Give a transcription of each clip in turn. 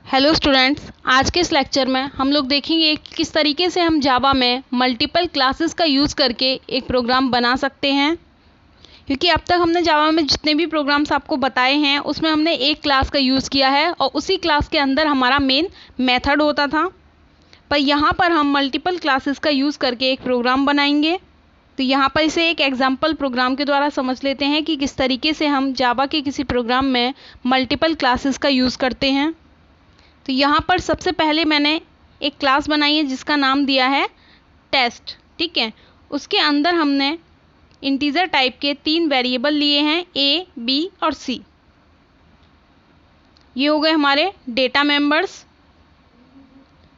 Hello students, आज के इस लेक्चर में हम लोग देखेंगे कि किस तरीके से हम जावा में मल्टीपल क्लासेस का यूज़ करके एक प्रोग्राम बना सकते हैं। क्योंकि अब तक हमने जावा में जितने भी प्रोग्राम्स आपको बताए हैं उसमें हमने एक क्लास का यूज़ किया है और उसी क्लास के अंदर हमारा मेन मेथड होता था। पर यहाँ पर हम मल्टीपल क्लासेस का यूज़ करके एक प्रोग्राम बनाएंगे। तो यहाँ पर इसे एक एग्जाम्पल प्रोग्राम के द्वारा समझ लेते हैं कि किस तरीके से हम जावा के किसी प्रोग्राम में मल्टीपल क्लासेस का यूज़ करते हैं। तो यहाँ पर सबसे पहले मैंने एक क्लास बनाई है जिसका नाम दिया है टेस्ट। ठीक है, उसके अंदर हमने इंटीजर टाइप के 3 वेरिएबल लिए हैं ए, बी और सी। ये हो गए हमारे डेटा मेंबर्स।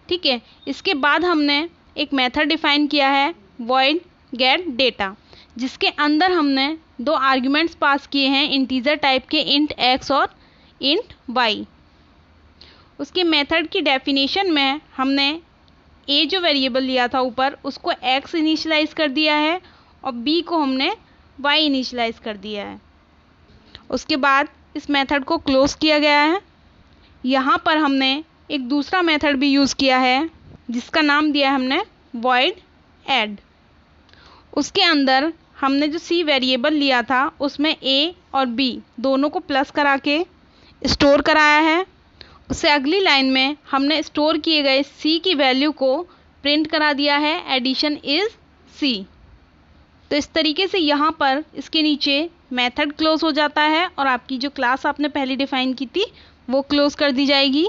ठीक है, इसके बाद हमने एक मेथड डिफाइन किया है वॉइड गेट डेटा, जिसके अंदर हमने 2 आर्ग्यूमेंट्स पास किए हैं इंटीजर टाइप के इंट एक्स और इंट वाई। उसके मेथड की डेफिनेशन में हमने ए जो वेरिएबल लिया था ऊपर उसको एक्स इनिशियलाइज कर दिया है और बी को हमने वाई इनिशियलाइज कर दिया है। उसके बाद इस मेथड को क्लोज किया गया है। यहाँ पर हमने एक दूसरा मेथड भी यूज़ किया है जिसका नाम दिया है हमने वॉइड ऐड। उसके अंदर हमने जो सी वेरिएबल लिया था उसमें ए और बी दोनों को प्लस करा के स्टोर कराया है। उससे अगली लाइन में हमने स्टोर किए गए सी की वैल्यू को प्रिंट करा दिया है एडिशन इज़ सी। तो इस तरीके से यहाँ पर इसके नीचे मेथड क्लोज हो जाता है और आपकी जो क्लास आपने पहले डिफ़ाइन की थी वो क्लोज कर दी जाएगी।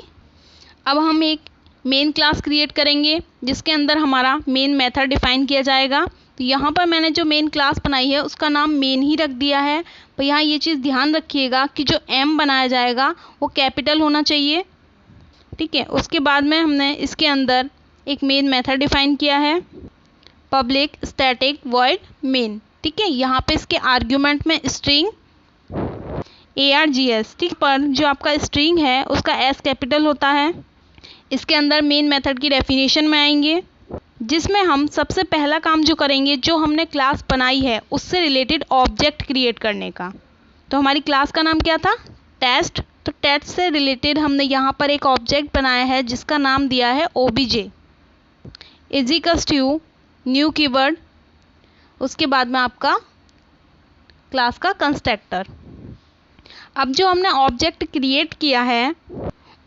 अब हम एक मेन क्लास क्रिएट करेंगे जिसके अंदर हमारा मेन मेथड डिफ़ाइन किया जाएगा। तो यहाँ पर मैंने जो मेन क्लास बनाई है उसका नाम मेन ही रख दिया है। तो यहाँ ये चीज़ ध्यान रखिएगा कि जो एम बनाया जाएगा वो कैपिटल होना चाहिए। ठीक है, उसके बाद में हमने इसके अंदर एक मेन मेथड डिफ़ाइन किया है पब्लिक स्टैटिक वॉइड मेन। ठीक है, यहाँ पे इसके आर्ग्यूमेंट में स्ट्रिंग ARGS ठीक पर जो आपका स्ट्रिंग है उसका S कैपिटल होता है। इसके अंदर मेन मेथड की डेफिनेशन में आएंगे जिसमें हम सबसे पहला काम जो करेंगे जो हमने क्लास बनाई है उससे रिलेटेड ऑब्जेक्ट क्रिएट करने का। तो हमारी क्लास का नाम क्या था? टेस्ट। तो टेस्ट से रिलेटेड हमने यहाँ पर एक ऑब्जेक्ट बनाया है जिसका नाम दिया है OBJ equals to new keyword. उसके बाद में आपका क्लास का कंस्ट्रक्टर। अब जो हमने ऑब्जेक्ट क्रिएट किया है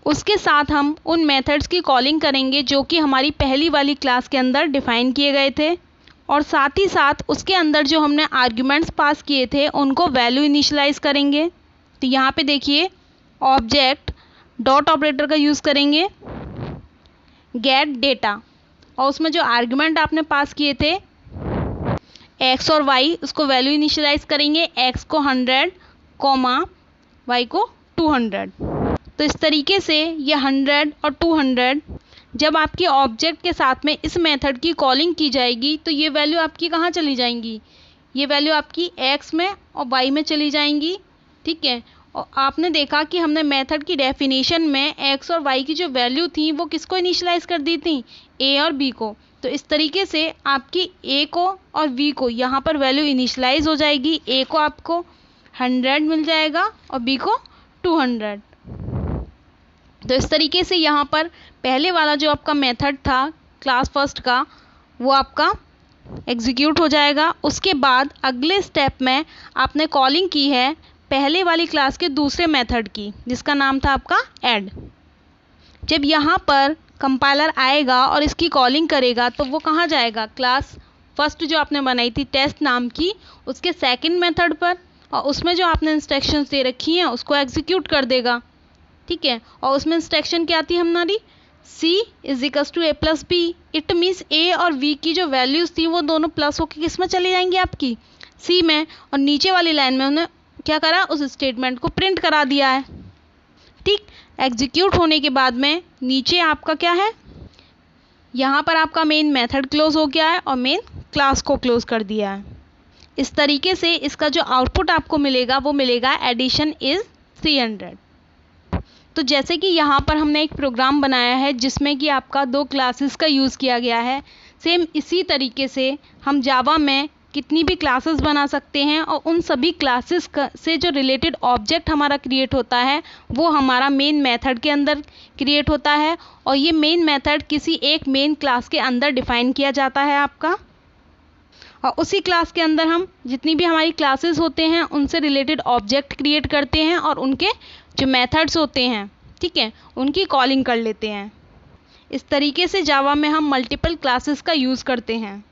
उसके साथ हम उन मेथड्स की कॉलिंग करेंगे जो कि हमारी पहली वाली क्लास के अंदर डिफ़ाइन किए गए थे, और साथ ही साथ उसके अंदर जो हमने आर्ग्यूमेंट्स पास किए थे उनको वैल्यू इनिशियलाइज करेंगे। तो यहाँ पे देखिए ऑब्जेक्ट डॉट ऑपरेटर का यूज़ करेंगे गेट डेटा, और उसमें जो आर्ग्यूमेंट आपने पास किए थे एक्स और वाई उसको वैल्यू इनिशियलाइज करेंगे, एक्स को 100 कॉमा वाई को 200। तो इस तरीके से ये 100 और 200 जब आपके ऑब्जेक्ट के साथ में इस मेथड की कॉलिंग की जाएगी तो ये वैल्यू आपकी कहाँ चली जाएंगी? ये वैल्यू आपकी एक्स में और वाई में चली जाएंगी। ठीक है, और आपने देखा कि हमने मेथड की डेफिनेशन में एक्स और वाई की जो वैल्यू थी वो किसको इनिशियलाइज कर दी थी? ए और बी को। तो इस तरीके से आपकी ए को और बी को यहाँ पर वैल्यू इनिशियलाइज हो जाएगी। ए को आपको 100 मिल जाएगा और बी को 200। तो इस तरीके से यहाँ पर पहले वाला जो आपका मेथड था क्लास फर्स्ट का वो आपका एग्जीक्यूट हो जाएगा। उसके बाद अगले स्टेप में आपने कॉलिंग की है पहले वाली क्लास के दूसरे मेथड की जिसका नाम था आपका ऐड। जब यहाँ पर कंपाइलर आएगा और इसकी कॉलिंग करेगा तो वो कहाँ जाएगा? क्लास फर्स्ट जो आपने बनाई थी टेस्ट नाम की उसके सेकंड मेथड पर, और उसमें जो आपने इंस्ट्रक्शंस दे रखी हैं उसको एग्जीक्यूट कर देगा। ठीक है, और उसमें इंस्ट्रक्शन क्या थी हमारी? C equals to A + B। It means A और V की जो वैल्यूज़ थी वो दोनों प्लस होकर किस में चली जाएंगी? आपकी C में। और नीचे वाली लाइन में उन्होंने क्या करा? उस स्टेटमेंट को प्रिंट करा दिया है। ठीक, एग्जीक्यूट होने के बाद में नीचे आपका क्या है? यहाँ पर आपका मेन मेथड क्लोज हो गया है और मेन क्लास को क्लोज कर दिया है। इस तरीके से इसका जो आउटपुट आपको मिलेगा वो मिलेगा एडिशन इज़ 300। तो जैसे कि यहाँ पर हमने एक प्रोग्राम बनाया है जिसमें कि आपका 2 क्लासेस का यूज़ किया गया है, सेम इसी तरीके से हम जावा में कितनी भी क्लासेस बना सकते हैं और उन सभी क्लासेस से जो रिलेटेड ऑब्जेक्ट हमारा क्रिएट होता है वो हमारा मेन मेथड के अंदर क्रिएट होता है। और ये मेन मेथड किसी एक मेन क्लास के अंदर डिफाइन किया जाता है आपका, और उसी क्लास के अंदर हम जितनी भी हमारी क्लासेस होते हैं उनसे रिलेटेड ऑब्जेक्ट क्रिएट करते हैं और उनके जो मेथड्स होते हैं, ठीक है, उनकी कॉलिंग कर लेते हैं। इस तरीके से जावा में हम मल्टीपल क्लासेस का यूज़ करते हैं।